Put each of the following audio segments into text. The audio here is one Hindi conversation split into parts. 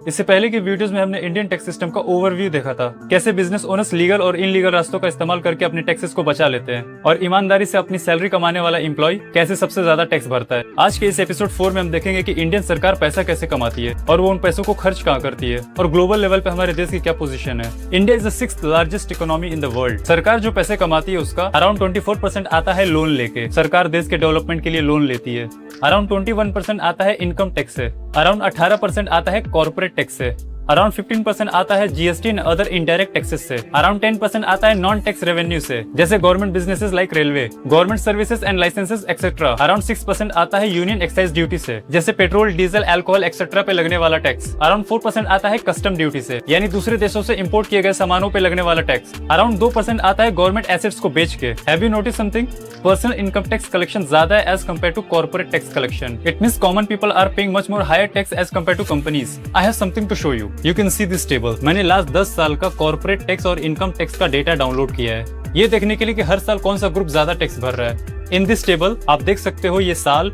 इससे पहले की वीडियोस में हमने इंडियन टैक्स सिस्टम का ओवरव्यू देखा था, कैसे बिजनेस ओनर्स लीगल और इनलीगल रास्तों का इस्तेमाल करके अपने टैक्सेस को बचा लेते हैं और ईमानदारी से अपनी सैलरी कमाने वाला एम्प्लॉय कैसे सबसे ज्यादा टैक्स भरता है। आज के इस एपिसोड 4 में हम देखेंगे कि इंडियन सरकार पैसा कैसे कमाती है और वो उन पैसों को खर्च कहाँ करती है और ग्लोबल लेवल पे हमारे देश की क्या पोजीशन है। India is the 6th largest economy in the world. सरकार जो पैसे कमाती है उसका अराउंड 24% आता है लोन लेके। सरकार देश के डेवलपमेंट के लिए लोन लेती है। अराउंड 21% आता है इनकम टैक्स से। अराउंड 18% आता है कॉर्पोरेट टैक्स से। अराउंड 15% आता है GST and other indirect taxes से। अराउंड 10% आता है नॉन टैक्स रेवेन्यू से, जैसे government businesses like railway, government services and licences etcetera. Around 6% आता है यूनियन एक्साइज ड्यूटी से, जैसे पेट्रोल, डीजल, अल्कोहल एक्सेट्रा पे लगने वाला टैक्स। अराउंड 4% आता है कस्टम ड्यूटी से, यानी दूसरे देशों से इम्पोर्ट किए गए सामानों पे लगने वाला टैक्स। अराउंड 2% आता है गवर्नमेंट एसेट्स को बेच के। Have you notice something? Personal income tax collection ज्यादा है as compare to corporate tax collection. It means common people are paying much more higher tax as compare to companies. I have something to show you. You can see this table. मैंने लास्ट 10 साल का कॉर्पोरेट टैक्स और इनकम टैक्स का डेटा डाउनलोड किया है, ये देखने के लिए कि हर साल कौन सा ग्रुप ज्यादा टैक्स भर रहा है। इन दिस टेबल आप देख सकते हो ये साल,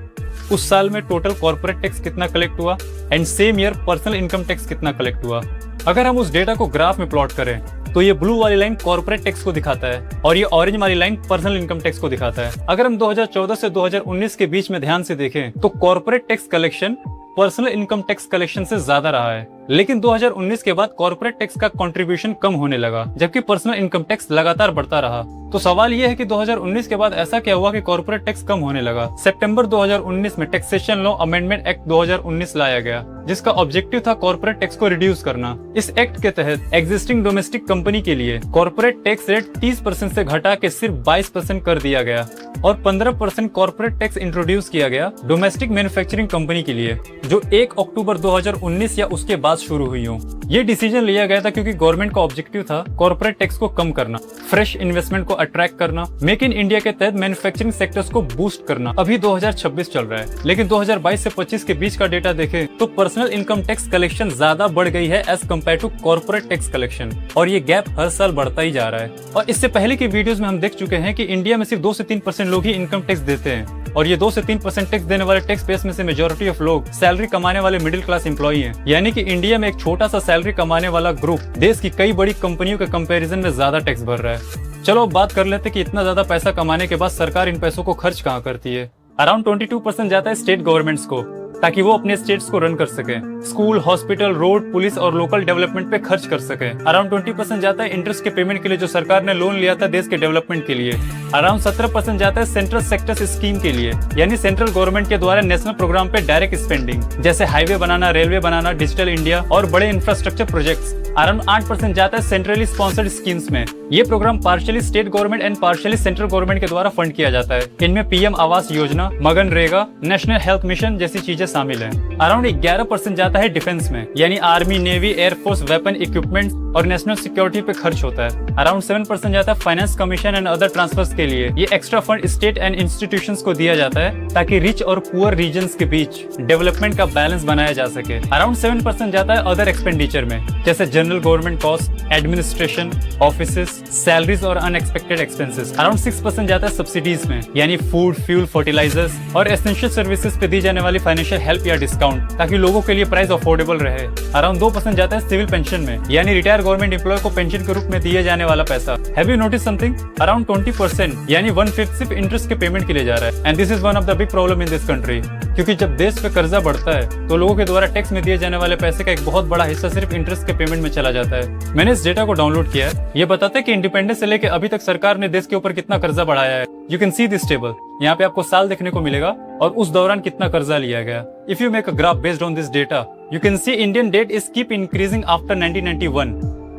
उस साल में टोटल कॉर्पोरेट टैक्स कितना कलेक्ट हुआ and same year personal income tax कितना कलेक्ट हुआ। अगर हम उस डेटा को ग्राफ में प्लॉट करें तो ये ब्लू वाली लाइन कॉर्पोरेट टैक्स को दिखाता है और ये ऑरेंज वाली लाइन पर्सनल इनकम टैक्स को दिखाता है। अगर हम 2014 से 2019 के बीच में ध्यान से देखें तो corporate tax collection personal income tax collection से ज्यादा रहा है, लेकिन 2019 के बाद कॉर्पोरेट टैक्स का कंट्रीब्यूशन कम होने लगा, जबकि पर्सनल इनकम टैक्स लगातार बढ़ता रहा। तो सवाल यह है कि 2019 के बाद ऐसा क्या हुआ कि कॉर्पोरेट टैक्स कम होने लगा। सितंबर 2019 में टैक्सेशन लॉ अमेंडमेंट एक्ट 2019 लाया गया, जिसका ऑब्जेक्टिव था कॉर्पोरेट टैक्स को रिड्यूस करना। इस एक्ट के तहत एग्जिस्टिंग डोमेस्टिक कंपनी के लिए कॉर्पोरेट टैक्स रेट 30% से घटा के सिर्फ 22% कर दिया गया और 15% कॉर्पोरेट टैक्स इंट्रोड्यूस किया गया डोमेस्टिक मैन्युफैक्चरिंग कंपनी के लिए, जो 1 अक्टूबर 2019 या उसके बाद शुरू हुई हो। ये डिसीजन लिया गया था क्योंकि गवर्नमेंट का ऑब्जेक्टिव था कॉर्पोरेट टैक्स को कम करना, फ्रेश इन्वेस्टमेंट को अट्रैक्ट करना, मेक इन इंडिया के तहत मैन्युफैक्चरिंग सेक्टर्स को बूस्ट करना। अभी 2026 चल रहा है, लेकिन 2022 से 25 के बीच का डेटा देखें तो पर्सनल इनकम टैक्स कलेक्शन ज्यादा बढ़ गई है as compare to corporate tax collection, और ये गैप हर साल बढ़ता ही जा रहा है। और इससे पहले की वीडियोस में हम देख चुके हैं कि इंडिया में सिर्फ 2 से 3% लोग ही इनकम टैक्स देते हैं, और ये 2 से 3% टैक्स देने वाले टैक्स पेयर्स में से मेजॉरिटी ऑफ लोग सैलरी कमाने वाले मिडिल क्लास एम्प्लॉई हैं। यानी कि इंडिया में एक छोटा सा सैलरी कमाने वाला ग्रुप देश की कई बड़ी कंपनियों के कंपैरिजन में ज्यादा टैक्स भर रहा है। चलो अब बात कर लेते हैं कि इतना ज्यादा पैसा कमाने के बाद सरकार इन पैसों को खर्च कहाँ करती है। अराउंड 22% जाता है स्टेट गवर्नमेंट्स को, ताकि वो अपने स्टेट्स को रन कर सके, स्कूल, हॉस्पिटल, रोड, पुलिस और लोकल डेवलपमेंट पे खर्च कर सके। अराउंड 20% जाता है इंटरेस्ट के पेमेंट के लिए, जो सरकार ने लोन लिया था देश के डेवलपमेंट के लिए। अराउंड 17% जाता है सेंट्रल सेक्टर्स स्कीम के लिए, यानी सेंट्रल गवर्नमेंट के द्वारा नेशनल प्रोग्राम पे डायरेक्ट स्पेंडिंग, जैसे हाईवे बनाना, रेलवे बनाना, डिजिटल इंडिया और बड़े इंफ्रास्ट्रक्चर प्रोजेक्ट्स। अराउंड 8% जाता है सेंट्रली स्पॉन्सर्ड स्कीम्स में। ये programme partially state government and partially central government के द्वारा फंड किया जाता है। इनमें PM Awas Yojana, MNREGA, national health mission जैसी चीजें शामिल हैं। अराउंड 11% जाता है डिफेंस में, यानी army, navy, air force, weapon equipment और नेशनल सिक्योरिटी पे खर्च होता है। अराउंड 7% जाता है finance commission and other transfers के लिए। ये extra fund state and institutions को दिया जाता है ताकि रिच और पुअर रीजन्स के बीच डेवलपमेंट का बैलेंस बनाया जा सके। अराउंड 7% जाता है अदर एक्सपेंडिचर में, जैसे general government cost, administration, offices, salaries और अनएक्सपेक्टेड एक्सपेंसेस। अराउंड 6% जाता है सब्सिडीज में, यानी फूड, फ्यूल, फर्टिलाइजर्स और एसेंशियल सर्विसेज पे दी जाने वाली फाइनेंशियल हेल्प या डिस्काउंट, ताकि लोगों के लिए प्राइस अफोर्डेबल रहे। अराउंड 2% जाता है सिविल पेंशन में, यानी रिटायर गवर्नमेंट एम्प्लॉय को पेंशन के रूप में दिए जाने वाला पैसा। Have you notice something? Around 20% यानी 1/5 सिर्फ इंटरेस्ट के पेमेंट के लिए जा रहा है, and this is one of the big problem in this country, क्योंकि जब देश पे कर्जा बढ़ता है तो लोगों के द्वारा टैक्स में दिए जाने वाले पैसे का एक बहुत बड़ा हिस्सा सिर्फ इंटरेस्ट के पेमेंट में चला जाता है। मैंने इस डेटा को डाउनलोड किया है, ये बताता है कि इंडिपेंडेंस से लेकर अभी तक सरकार ने देश के ऊपर कितना कर्जा बढ़ाया है। You can see this table. यहाँ पे आपको साल देखने को मिलेगा और उस दौरान कितना कर्जा लिया गया। If you make a graph based on this data, you can see Indian debt is keep increasing after 1991।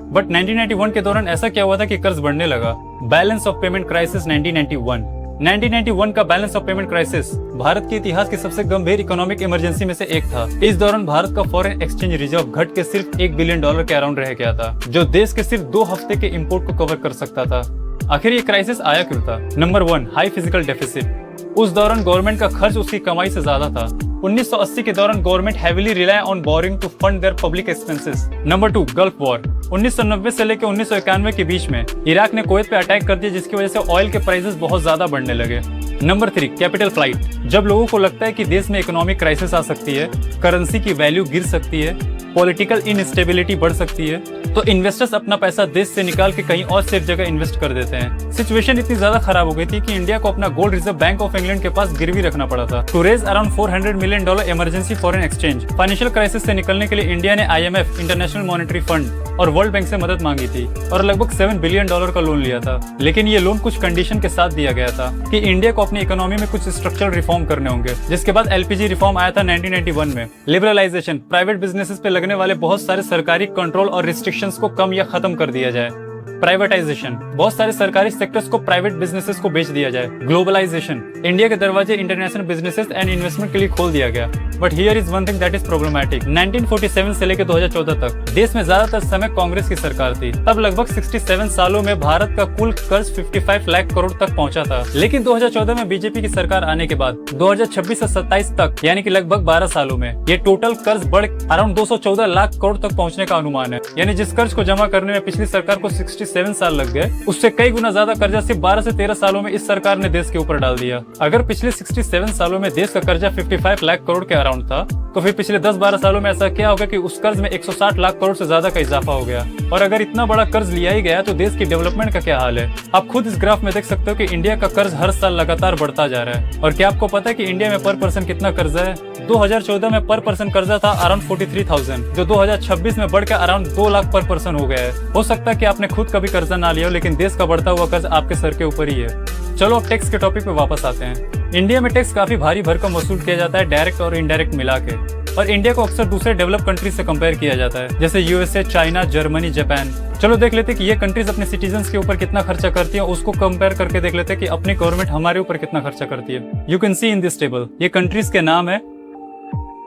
But 1991 के दौरान ऐसा क्या हुआ था कि कर्ज बढ़ने लगा। बैलेंस ऑफ पेमेंट क्राइसिस 1991 का balance of payment crisis Bharat के इतिहास की सबसे गंभीर इकोनॉमिक इमरजेंसी में से एक था। इस दौरान भारत का फॉरेन एक्सचेंज रिजर्व घट के सिर्फ $1 बिलियन के अराउंड रह गया था, जो देश के सिर्फ 2 हफ्ते के इंपोर्ट को कवर कर सकता था। आखिर ये क्राइसिस आया क्यों था? Number 1, high physical deficit. उस दौरान गवर्नमेंट का खर्च उसकी कमाई से ज्यादा था। 1980 के दौरान government heavily rely on borrowing to fund their public expenses. Number 2, Gulf War. 1990 से लेकर 1991 के बीच में इराक ने कुवैत पे अटैक कर दिया, जिसकी वजह से ऑयल के प्राइसेस बहुत ज्यादा बढ़ने लगे। Number 3, capital flight. जब लोगों को लगता है कि देश में इकोनॉमिक क्राइसिस आ सकती है, करेंसी की वैल्यू गिर सकती है, पॉलिटिकल इनस्टेबिलिटी बढ़ सकती है, तो इन्वेस्टर्स अपना पैसा देश से निकाल के कहीं और सेफ जगह इन्वेस्ट कर देते हैं। सिचुएशन इतनी ज्यादा खराब हो गई थी कि इंडिया को अपना gold reserve Bank of England के पास गिरवी रखना पड़ा था to raise around $400 million emergency foreign exchange. Financial crisis से निकलने के लिए इंडिया ने IMF, इंटरनेशनल मॉनेटरी फंड और वर्ल्ड बैंक से मदद मांगी थी और लगभग $7 बिलियन का लोन लिया था। लेकिन ये लोन कुछ कंडीशन के साथ दिया गया था कि इंडिया को अपनी इकोनॉमी में कुछ स्ट्रक्चरल रिफॉर्म करने होंगे। जिसके बाद LPG रिफॉर्म आया था 1991 में। लिबरलाइजेशन, प्राइवेट बिजनेसेस पे लगने वाले बहुत सारे सरकारी कंट्रोल और रिस्ट्रिक्शंस को कम या खत्म कर दिया जाए। प्राइवेटाइजेशन, बहुत सारे सरकारी सेक्टर्स को प्राइवेट बिजनेसेस को बेच दिया जाए। ग्लोबलाइजेशन, इंडिया के दरवाजे इंटरनेशनल बिजनेसेस एंड इन्वेस्टमेंट के लिए खोल दिया गया। But here is one thing that is problematic. 1947 से लेकर 2014 तक देश में ज्यादातर समय कांग्रेस की सरकार थी। तब लगभग 67 सालों में भारत का कुल कर्ज 55 लाख करोड़ तक पहुंचा था। लेकिन 2014 में बीजेपी की सरकार आने के बाद 2026 से 27 तक यानी कि लगभग 12 सालों में ये टोटल कर्ज बढ़ अराउंड 214 लाख करोड़ तक पहुंचने का अनुमान है। यानी जिस कर्ज को जमा करने में पिछली सरकार को 67 साल लग गए, उससे कई गुना ज्यादा कर्जा सिर्फ 12 से 13 सालों में इस सरकार ने देश के ऊपर डाल दिया। अगर पिछले 67 सालों में देश का कर्जा 55 लाख करोड़ के अराउंड था, तो फिर पिछले 10-12 सालों में ऐसा क्या होगा कि उस कर्ज में 160 लाख करोड़ से ज्यादा का इजाफा हो गया। और अगर इतना बड़ा कर्ज लिया ही गया तो देश की डेवलपमेंट का क्या हाल है। आप खुद इस ग्राफ में देख सकते हो कि इंडिया का कर्ज हर साल लगातार बढ़ता जा रहा है। और क्या आपको पता है कि इंडिया में पर पर्सन कितना कर्जा है? 2014 में पर पर्सन कर्जा था अराउंड 43,000, जो 2026 में बढ़कर अराउंड 2 लाख पर पर्सन हो गया है। हो सकता है कि आपने खुद कभी कर्जा ना लिया हो, लेकिन देश का बढ़ता हुआ कर्ज आपके सर के ऊपर ही है। चलो अब टैक्स के टॉपिक पे वापस आते हैं। इंडिया में टैक्स काफी भारी भरकम वसूल किया जाता है, डायरेक्ट और इनडायरेक्ट मिला के। और इंडिया को अक्सर दूसरे डेवलप कंट्रीज से कंपेयर किया जाता है, जैसे USA, चाइना, जर्मनी, जापान। चलो देख लेते हैं कि ये कंट्रीज अपने सिटीजन्स के ऊपर कितना खर्चा करती है, उसको कंपेयर करके देख लेते हैं कि अपनी गवर्नमेंट हमारे ऊपर कितना खर्चा करती है। You can C in this table, ये कंट्रीज के नाम है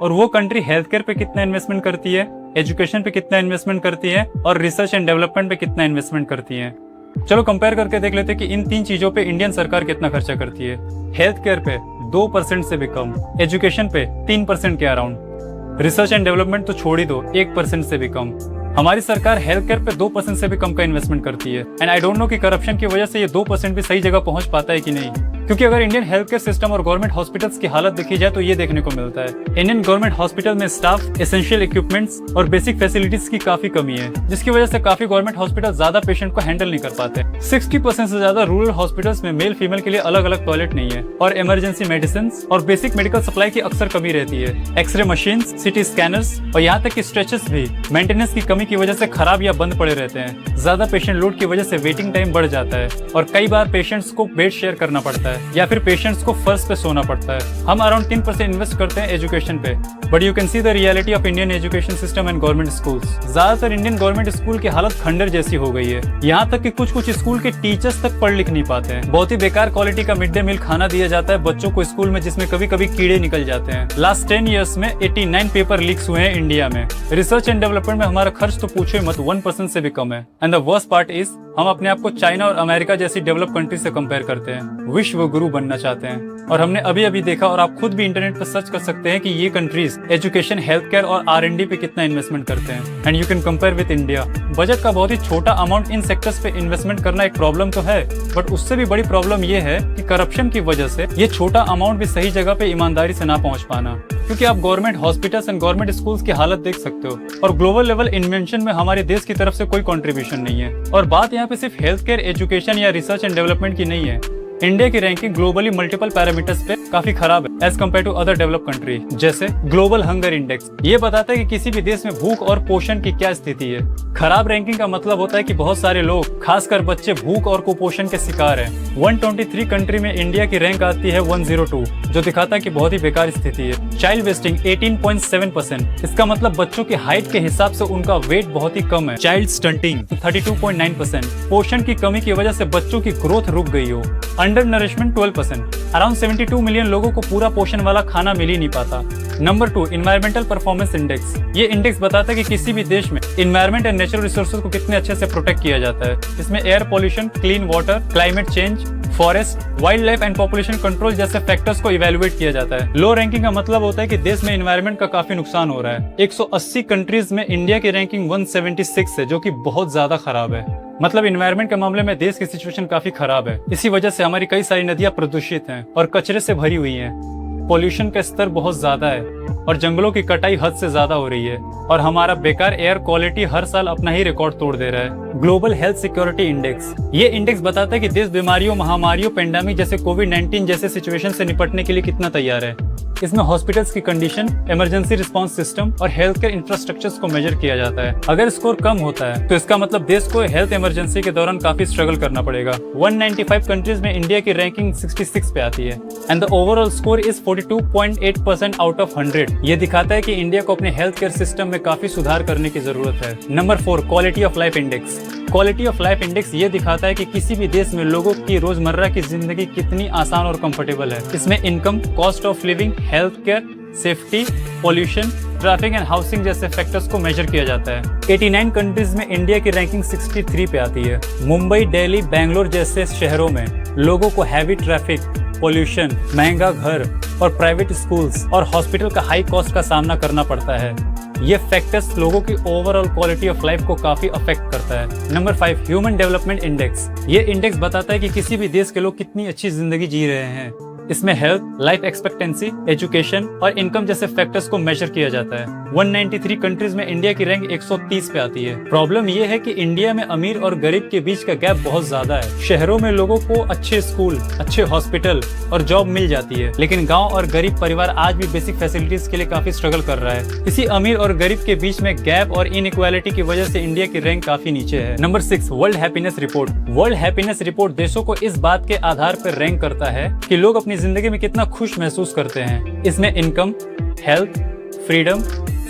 और वो कंट्री हेल्थ केयर पे कितना इन्वेस्टमेंट करती है, एजुकेशन पे कितना इन्वेस्टमेंट करती है और रिसर्च एंड डेवलपमेंट पे कितना इन्वेस्टमेंट करती है। चलो कंपेयर करके देख लेते हैं कि इन 3 चीजों पे इंडियन सरकार कितना खर्चा करती है। हेल्थ केयर पे 2% से भी कम, एजुकेशन पे 3% के अराउंड, रिसर्च एंड डेवलपमेंट तो छोड़ ही दो, 1% से भी कम। हमारी सरकार हेल्थ केयर पे 2% से भी कम का इन्वेस्टमेंट करती है। एंड आई डोंट नो कि करप्शन की वजह से ये 2% भी सही जगह पहुंच पाता है कि नहीं। क्योंकि अगर इंडियन हेल्थ केयर सिस्टम और गवर्नमेंट हॉस्पिटल्स की हालत देखी जाए तो ये देखने को मिलता है, इंडियन गवर्नमेंट हॉस्पिटल में स्टाफ, एसेंशियल इक्विपमेंट्स और बेसिक फैसिलिटीज की काफी कमी है, जिसकी वजह से काफी गवर्नमेंट हॉस्पिटल ज्यादा पेशेंट को हैंडल नहीं कर पाते। 60% से ज्यादा रूरल हॉस्पिटल्स में मेल फीमेल के लिए अलग अलग टॉयलेट नहीं है और इमरजेंसी मेडिसिन और बेसिक मेडिकल सप्लाई की अक्सर कमी रहती है। एक्सरे मशीन, सिटी स्कैनर्स और यहाँ तक कि स्ट्रेचर्स भी मेंटेनेंस की कमी की वजह से खराब या बंद पड़े रहते हैं। ज्यादा पेशेंट लोड की वजह से वेटिंग टाइम बढ़ जाता है और कई बार पेशेंट्स को बेड शेयर करना पड़ता है या फिर पेशेंट्स को फर्श पे सोना पड़ता है। हम अराउंड 3% इन्वेस्ट करते हैं एजुकेशन पे, but you can see the reality of Indian education system and government schools. ज्यादातर इंडियन गवर्नमेंट स्कूल की हालत खंडर जैसी हो गई है, यहाँ तक कि कुछ स्कूल के टीचर्स तक पढ़ लिख नहीं पाते हैं। बहुत ही बेकार क्वालिटी का मिड डे मील खाना दिया जाता है बच्चों को स्कूल में, जिसमें कभी कभी कीड़े निकल जाते हैं। लास्ट 10 ईयर्स में 89 पेपर लीक्स हुए हैं इंडिया में। रिसर्च एंड डेवलपमेंट में हमारा खर्च तो पूछो मत, 1% से भी कम है। And the worst part is हम अपने आप को चाइना और अमेरिका जैसी डेवलप कंट्री से कंपेयर करते हैं, विश्व गुरु बनना चाहते हैं। और हमने अभी देखा और आप खुद भी इंटरनेट पर सर्च कर सकते हैं कि ये कंट्रीज एजुकेशन, हेल्थ केयर और R&D पे कितना इन्वेस्टमेंट करते हैं। And you can compare with India. Budget का बहुत ही छोटा अमाउंट इन सेक्टर्स पे इन्वेस्टमेंट करना एक प्रॉब्लम तो है, बट उससे भी बड़ी प्रॉब्लम ये है कि करप्शन की वजह से ये छोटा अमाउंट भी सही जगह पे ईमानदारी से ना पहुंच पाना। क्योंकि आप government hospitals and government schools की हालत देख सकते हो और ग्लोबल लेवल इन्वेंशन में हमारे देश की तरफ से कोई कंट्रीब्यूशन नहीं है। और बात यहाँ पे सिर्फ हेल्थ केयर, एजुकेशन या रिसर्च एंड डेवलपमेंट की नहीं है। इंडिया की रैंकिंग ग्लोबली मल्टीपल पैरामीटर्स पे काफी खराब है as compare to other develop country. जैसे ग्लोबल हंगर इंडेक्स, ये बताता है कि किसी भी देश में भूख और पोषण की क्या स्थिति है। खराब रैंकिंग का मतलब होता है कि बहुत सारे लोग, खासकर बच्चे, भूख और कुपोषण के शिकार हैं। 123 कंट्री में इंडिया की रैंक आती है 102, जो दिखाता है कि बहुत ही बेकार स्थिति है। चाइल्ड वेस्टिंग 18.7%, इसका मतलब बच्चों की हाइट के हिसाब से उनका वेट बहुत ही कम है। चाइल्ड स्टंटिंग 32.9%, पोषण की कमी की वजह से बच्चों की ग्रोथ रुक गई हो। अंडर नरिशमेंट 12%, अराउंड 72 मिलियन लोगों को पूरा पोषण वाला खाना मिल ही नहीं पाता। Number 2, environmental performance index. ये इंडेक्स बताता है कि किसी भी देश में इन्वायरमेंट एंड नेचुरल रिसोर्सेज को कितने अच्छे से प्रोटेक्ट किया जाता है। इसमें air pollution, clean water, climate change, forest, wild life and population control जैसे फैक्टर्स को इवेलुएट किया जाता है। लो रैंकिंग का मतलब होता है कि देश में इन्वायरमेंट का काफी नुकसान हो रहा है। 180 कंट्रीज में इंडिया की रैंकिंग 176 है, जो कि बहुत ज्यादा खराब है। मतलब इन्वायरमेंट के मामले में देश की सिचुएशन काफी खराब है। इसी वजह से हमारी कई सारी नदियां प्रदूषित हैं और कचरे से भरी हुई हैं। पोल्यूशन का स्तर बहुत ज्यादा है और जंगलों की कटाई हद से ज्यादा हो रही है और हमारा बेकार एयर क्वालिटी हर साल अपना ही रिकॉर्ड तोड़ दे रहा है। ग्लोबल हेल्थ सिक्योरिटी इंडेक्स, ये इंडेक्स बताता है कि देश बीमारियों, महामारियों, पेंडेमिक जैसे कोविड-19 जैसे सिचुएशन से निपटने के लिए कितना तैयार है। इसमें हॉस्पिटल्स की कंडीशन, इमरजेंसी रिस्पांस सिस्टम और हेल्थ केयर इंफ्रास्ट्रक्चर्स को मेजर किया जाता है। अगर स्कोर कम होता है तो इसका मतलब देश को हेल्थ इमरजेंसी के दौरान काफी स्ट्रगल करना पड़ेगा। 195 कंट्रीज में इंडिया की रैंकिंग 66 पे आती है and the overall score is 42.8% out of 100। ये दिखाता है कि इंडिया को अपने हेल्थ केयर सिस्टम में काफी सुधार करने की जरूरत है। Number 4, quality of life index. Quality of life index ये दिखाता है कि किसी भी देश में लोगों की रोजमर्रा की जिंदगी कितनी आसान और कंफर्टेबल है। इसमें income, cost of living, health care, safety, pollution, traffic and housing जैसे फैक्टर्स को मेजर किया जाता है। 89 कंट्रीज में इंडिया की रैंकिंग 63 पे आती है। मुंबई, दिल्ली, बेंगलोर जैसे शहरों में लोगों को हैवी ट्रैफिक, पोल्यूशन, महंगा घर और प्राइवेट स्कूल्स और हॉस्पिटल का हाई कॉस्ट का सामना करना पड़ता है। ये फैक्टर्स लोगों की ओवरऑल क्वालिटी ऑफ लाइफ को काफी अफेक्ट करता है। Number 5, human development index. ये इंडेक्स बताता है कि किसी भी देश के लोग कितनी अच्छी जिंदगी जी रहे हैं। इसमें हेल्थ, लाइफ एक्सपेक्टेंसी, एजुकेशन और इनकम जैसे फैक्टर्स को मेजर किया जाता है। 193 कंट्रीज में इंडिया की रैंक 130 पे आती है। प्रॉब्लम ये है कि इंडिया में अमीर और गरीब के बीच का गैप बहुत ज्यादा है। शहरों में लोगों को अच्छे स्कूल, अच्छे हॉस्पिटल और जॉब मिल जाती है, लेकिन गांव और गरीब परिवार आज भी बेसिक फैसिलिटीज के लिए काफी स्ट्रगल कर रहा है। इसी अमीर और गरीब के बीच में गैप और इनइक्वालिटी की वजह से इंडिया की रैंक काफी नीचे है। Number 6, world happiness report. World happiness report देशों को इस बात के आधार पर रैंक करता है कि लोग अपनी जिंदगी में कितना खुश महसूस करते हैं। इसमें income, health, freedom,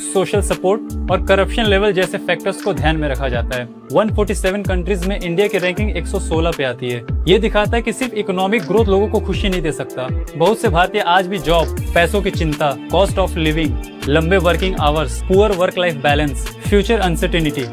social support और करप्शन लेवल जैसे फैक्टर्स को ध्यान में रखा जाता है। 147 कंट्रीज में इंडिया की रैंकिंग 116 पे आती है। ये दिखाता है कि सिर्फ इकोनॉमिक ग्रोथ लोगों को खुशी नहीं दे सकता। बहुत से भारतीय आज भी जॉब, पैसों की चिंता, कॉस्ट ऑफ लिविंग, लंबे working hours, poor work life balance, future uncertainty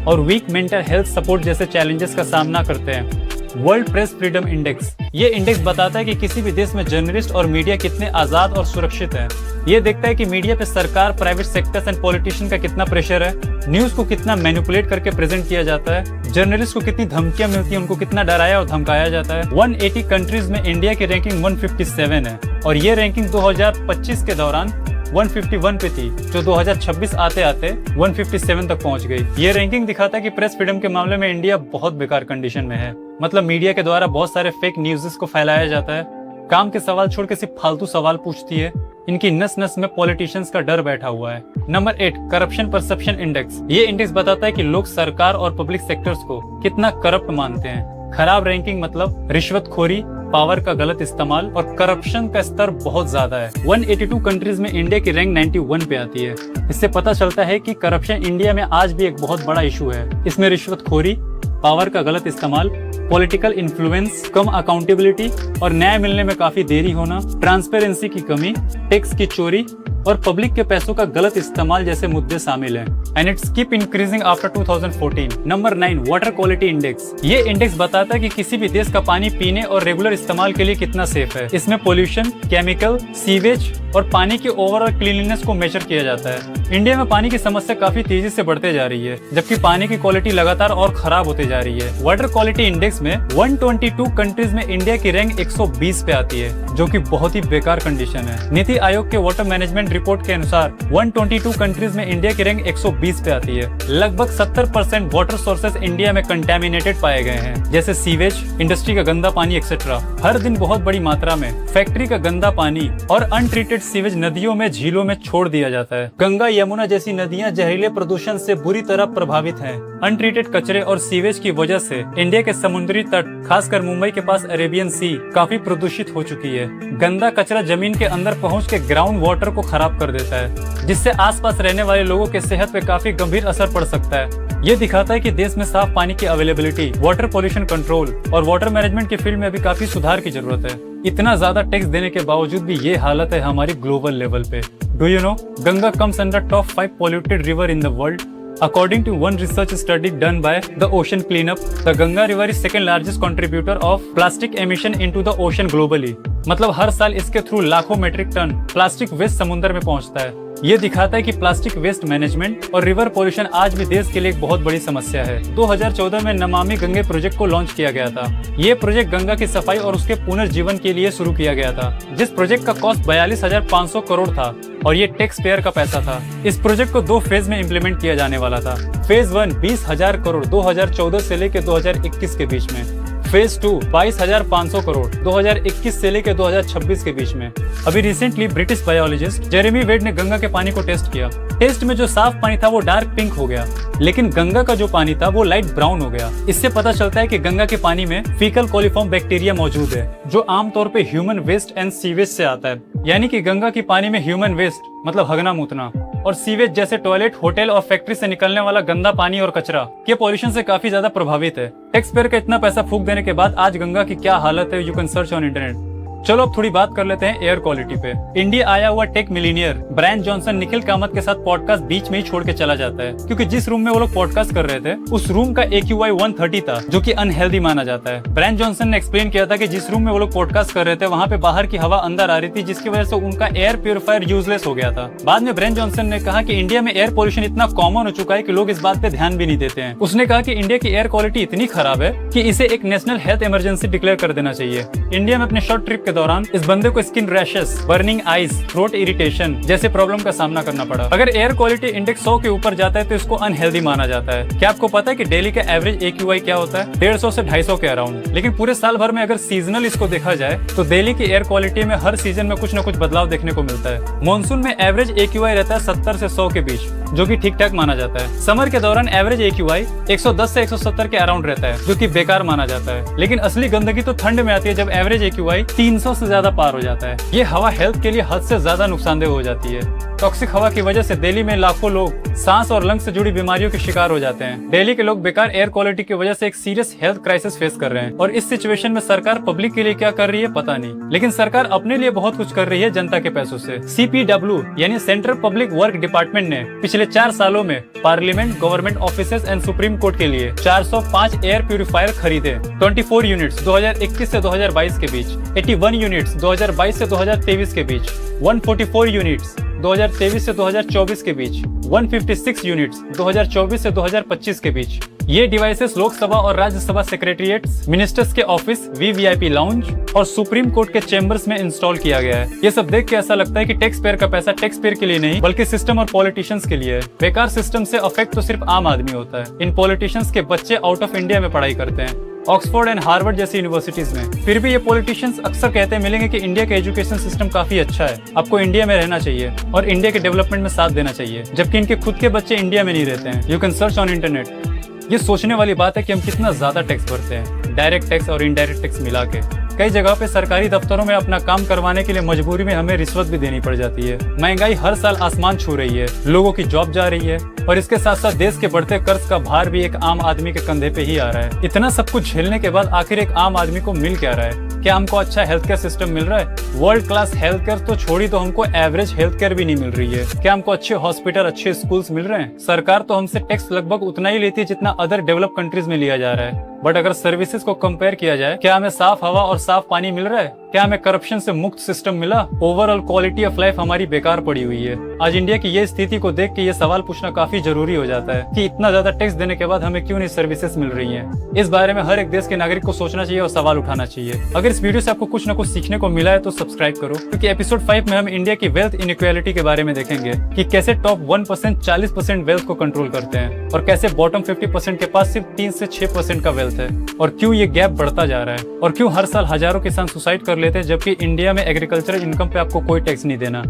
और वीक मेंटल हेल्थ सपोर्ट जैसे चैलेंजेस का सामना करते हैं। वर्ल्ड प्रेस फ्रीडम इंडेक्स, ये इंडेक्स बताता है कि किसी भी देश में जर्नलिस्ट और मीडिया कितने आजाद और सुरक्षित हैं। ये देखता है कि मीडिया पे सरकार, प्राइवेट सेक्टर्स एंड पॉलिटिशियन का कितना प्रेशर है, न्यूज को कितना मैनिपुलेट करके प्रेजेंट किया जाता है, जर्नलिस्ट को कितनी धमकियां मिलती है, उनको कितना डराया और धमकाया जाता है। 180 कंट्रीज में इंडिया की रैंकिंग 157 है और ये रैंकिंग 2025 के दौरान 151 पे थी, जो 2026 आते आते 157 तक पहुंच गई। ये रैंकिंग दिखाता है कि प्रेस फ्रीडम के मामले में इंडिया बहुत बेकार कंडीशन में है। मतलब मीडिया के द्वारा बहुत सारे फेक न्यूज़ को फैलाया जाता है, काम के सवाल छोड़ के सिर्फ फालतू सवाल पूछती है, इनकी नस नस में पॉलिटिशियंस का डर बैठा हुआ है। Number 8, corruption perception index. ये इंडेक्स बताता है कि लोग सरकार और पब्लिक सेक्टर्स को कितना करप्ट मानते हैं। खराब रैंकिंग मतलब रिश्वतखोरी, पावर का गलत इस्तेमाल और करप्शन का स्तर बहुत ज्यादा है। 182 कंट्रीज में इंडिया की रैंक 91 पे आती है। इससे पता चलता है कि करप्शन इंडिया में आज भी एक बहुत बड़ा इशू है। इसमें रिश्वतखोरी, पावर का गलत इस्तेमाल, पॉलिटिकल इन्फ्लुएंस, कम अकाउंटेबिलिटी और न्याय मिलने में काफी देरी होना, ट्रांसपेरेंसी की कमी, टैक्स की चोरी और पब्लिक के पैसों का गलत इस्तेमाल जैसे मुद्दे शामिल हैं। And it's keep increasing after 2014। Number 9, water quality index. ये इंडेक्स बताता है कि किसी भी देश का पानी पीने और रेगुलर इस्तेमाल के लिए कितना सेफ है। इसमें पोल्यूशन, केमिकल, सीवेज और पानी की ओवरऑल क्लीनलीनेस को मेजर किया जाता है। इंडिया में पानी की समस्या काफी तेजी से बढ़ते जा रही है, जबकि पानी की क्वालिटी लगातार और खराब होते जा रही है। वाटर क्वालिटी इंडेक्स में 122 कंट्रीज में इंडिया की रैंक 120 पे आती है, जो कि बहुत ही बेकार कंडीशन है। नीति आयोग के वाटर मैनेजमेंट रिपोर्ट के अनुसार 122 कंट्रीज में इंडिया की रैंक 120 पे आती है। लगभग 70% वाटर सोर्सेज इंडिया में कंटेमिनेटेड पाए गए हैं, जैसे सीवेज, इंडस्ट्री का गंदा पानी एक्सेट्रा। हर दिन बहुत बड़ी मात्रा में फैक्ट्री का गंदा पानी और अनट्रीटेड सीवेज नदियों में, झीलों में छोड़ दिया जाता है। गंगा, यमुना जैसी नदियां जहरीले प्रदूषण से बुरी तरह प्रभावित हैं। अनट्रीटेड कचरे और सीवेज की वजह से इंडिया के समुद्री तट, खासकर मुंबई के पास अरेबियन सी, काफी प्रदूषित हो चुकी है। गंदा कचरा जमीन के अंदर पहुंच के ग्राउंड वाटर को खराब कर देता है, जिससे आसपास रहने वाले लोगों के सेहत पे काफी गंभीर असर पड़ सकता है। ये दिखाता है कि देश में साफ पानी की अवेलेबिलिटी, वाटर पोल्यूशन कंट्रोल और वाटर मैनेजमेंट की फील्ड में भी काफी सुधार की जरूरत है। इतना ज्यादा टैक्स देने के बावजूद भी ये हालत है हमारी ग्लोबल लेवल पे। Do you know Ganga comes under top 5 polluted river in the world? According to one research study done by the Ocean Cleanup, the Ganga River is second largest contributor of plastic emission into the ocean globally. मतलब हर साल इसके थ्रू लाखों मीट्रिक टन प्लास्टिक वेस्ट समुद्र में पहुंचता है। ये दिखाता है कि प्लास्टिक वेस्ट मैनेजमेंट और रिवर पोल्यूशन आज भी देश के लिए एक बहुत बड़ी समस्या है। 2014 में नमामि गंगे प्रोजेक्ट को लॉन्च किया गया था। ये प्रोजेक्ट गंगा की सफाई और उसके पुनर्जीवन के लिए शुरू किया गया था, जिस प्रोजेक्ट का कॉस्ट 42,500 करोड़ था और ये टैक्स पेयर का पैसा था। इस प्रोजेक्ट को 2 फेज में इम्प्लीमेंट किया जाने वाला था। फेज 1 20,000 करोड़ 2014 से लेकर 2021 के बीच में। फेज 2 22,500 करोड़ 2021 से लेकर 2026 के बीच में। अभी रिसेंटली ब्रिटिश बायोलॉजिस्ट जेरेमी वेड ने गंगा के पानी को टेस्ट किया। टेस्ट में जो साफ पानी था वो डार्क पिंक हो गया, लेकिन गंगा का जो पानी था वो लाइट ब्राउन हो गया। इससे पता चलता है कि गंगा के पानी में फीकल कोलिफॉर्म बैक्टीरिया मौजूद है, जो आमतौर पे ह्यूमन वेस्ट एंड सीवेज से आता है। यानी कि गंगा की पानी में ह्यूमन वेस्ट मतलब हगना मूतना और सीवेज जैसे टॉयलेट, होटल और फैक्ट्री से निकलने वाला गंदा पानी और कचरा ये पॉल्यूशन से काफी ज्यादा प्रभावित है। टैक्स पेयर का इतना पैसा फूंक देने के बाद आज गंगा की क्या हालत है, you can search on internet. चलो अब थोड़ी बात कर लेते हैं एयर क्वालिटी पे। इंडिया आया हुआ tech millionaire Bryan Johnson Nikhil Kamath के साथ पॉडकास्ट बीच में ही छोड़ के चला जाता है, क्योंकि जिस रूम में वो लोग पॉडकास्ट कर रहे थे उस रूम का AQI 130 था, जो कि अनहेल्दी माना जाता है। ब्रायन जॉनसन ने एक्सप्लेन किया था कि जिस रूम में वो लोग पॉडकास्ट कर रहे थे वहाँ पे बाहर की हवा अंदर आ रही थी, जिसकी वजह से उनका एयर प्योरीफायर यूजलेस हो गया था। बाद में ब्रायन जॉनसन ने कहा कि इंडिया में एयर पोल्यूशन इतना कॉमन हो चुका है कि लोग इस बात पे ध्यान भी नहीं देते हैं। उसने कहा कि इंडिया की एयर क्वालिटी इतनी खराब है कि इसे एक नेशनल हेल्थ इमरजेंसी डिक्लेयर कर देना चाहिए। इंडिया में अपने शॉर्ट ट्रिप के दौरान इस बंदे को skin rashes, burning eyes, throat irritation जैसे प्रॉब्लम का सामना करना पड़ा। अगर एयर क्वालिटी इंडेक्स 100 के ऊपर जाता है तो इसको अनहेल्दी माना जाता है। क्या आपको पता है कि दिल्ली का एवरेज AQI क्या होता है? 150 से 250 के अराउंड। लेकिन पूरे साल भर में अगर सीजनल इसको देखा जाए तो दिल्ली की एयर क्वालिटी में हर सीजन में कुछ न कुछ बदलाव देखने को मिलता है। मानसून में एवरेज AQI रहता है 70 से 100 के बीच, जो कि ठीक ठाक माना जाता है। समर के दौरान एवरेज AQI 110 से 170 के अराउंड रहता है, जो कि बेकार माना जाता है। लेकिन असली गंदगी तो ठंड में आती है, जब एवरेज AQI 300 से ज्यादा पार हो जाता है। ये हवा हेल्थ के लिए हद से ज्यादा नुकसानदेह हो जाती है। टॉक्सिक हवा की वजह से दिल्ली में लाखों लोग सांस और लंग्स से जुड़ी बीमारियों के शिकार हो जाते हैं। दिल्ली के लोग बेकार एयर क्वालिटी की वजह से एक सीरियस हेल्थ क्राइसिस फेस कर रहे हैं, और इस सिचुएशन में सरकार पब्लिक के लिए क्या कर रही है पता नहीं, लेकिन सरकार अपने लिए बहुत कुछ कर रही है जनता के पैसों से। CPW यानी सेंट्रल पब्लिक वर्क डिपार्टमेंट ने पिछले 4 सालों में parliament, government offices and supreme court के लिए 405 एयर प्यूरिफायर खरीदे। 24 यूनिट्स 2021 से 2022 के बीच, 81 यूनिट्स 2022 से 2023 के बीच, 144 यूनिट्स 2023 से 2024 के बीच, 156 यूनिट्स 2024 से 2025 के बीच। ये डिवाइसेस लोकसभा और राज्यसभा सेक्रेटरिएट्स, मिनिस्टर्स के ऑफिस, VVIP लाउंज और सुप्रीम कोर्ट के चैम्बर्स में इंस्टॉल किया गया है। ये सब देख के ऐसा लगता है कि टैक्स पेयर का पैसा टैक्स पेयर के लिए नहीं बल्कि सिस्टम और पॉलिटिशियंस के लिए है। बेकार सिस्टम से अफेक्ट तो सिर्फ आम आदमी होता है। इन पॉलिटिशियंस के बच्चे आउट ऑफ इंडिया में पढ़ाई करते हैं, ऑक्सफोर्ड एंड हार्वर्ड जैसी यूनिवर्सिटीज में। फिर भी ये पॉलिटिशियंस अक्सर कहते मिलेंगे कि इंडिया का एजुकेशन सिस्टम काफी अच्छा है, आपको इंडिया में रहना चाहिए और इंडिया के डेवलपमेंट में साथ देना चाहिए, जबकि इनके खुद के बच्चे इंडिया में नहीं रहते हैं। You can search on internet. ये सोचने वाली बात है कि हम कितना ज्यादा टैक्स भरते हैं, डायरेक्ट टैक्स और इनडायरेक्ट टैक्स मिला के। कई जगह पे सरकारी दफ्तरों में अपना काम करवाने के लिए मजबूरी में हमें रिश्वत भी देनी पड़ जाती है। महंगाई हर साल आसमान छू रही है, लोगों की जॉब जा रही है और इसके साथ साथ देश के बढ़ते कर्ज का भार भी एक आम आदमी के कंधे पे ही आ रहा है। इतना सब कुछ झेलने के बाद आखिर एक आम आदमी को मिल क्या रहा है? क्या हमको अच्छा हेल्थ केयर सिस्टम मिल रहा है? वर्ल्ड क्लास हेल्थ केयर तो छोड़ी, तो हमको एवरेज हेल्थ केयर भी नहीं मिल रही है। क्या हमको अच्छे हॉस्पिटल, अच्छे स्कूल्स मिल रहे हैं? सरकार तो हमसे टैक्स लगभग उतना ही लेती है जितना अदर डेवलप कंट्रीज में लिया जा रहा है। बट अगर सर्विसेज को कंपेयर किया जाए, क्या हमें साफ हवा और साफ पानी मिल रहा है? क्या हमें करप्शन से मुक्त सिस्टम मिला? ओवरऑल क्वालिटी ऑफ लाइफ हमारी बेकार पड़ी हुई है। आज इंडिया की ये स्थिति को देख के ये सवाल पूछना काफी जरूरी हो जाता है कि इतना ज्यादा टैक्स देने के बाद हमें क्यों नहीं सर्विसेज मिल रही हैं। इस बारे में हर एक देश के नागरिक को सोचना चाहिए और सवाल उठाना चाहिए। अगर इस वीडियो से आपको कुछ न कुछ सीखने को मिला है तो सब्सक्राइब करो, क्योंकि एपिसोड 5 में हम इंडिया की वेल्थ इनइक्वालिटी के बारे में देखेंगे कि कैसे टॉप 1% 40% वेल्थ को कंट्रोल करते हैं और कैसे बॉटम 50% के पास सिर्फ 3 से 6% का वेल्थ है, और क्यों ये गैप बढ़ता जा रहा है, और क्यों हर साल हजारों किसान सुसाइड कर लेते हैं जबकि इंडिया में एग्रीकल्चरल इनकम पे आपको कोई टैक्स नहीं देना।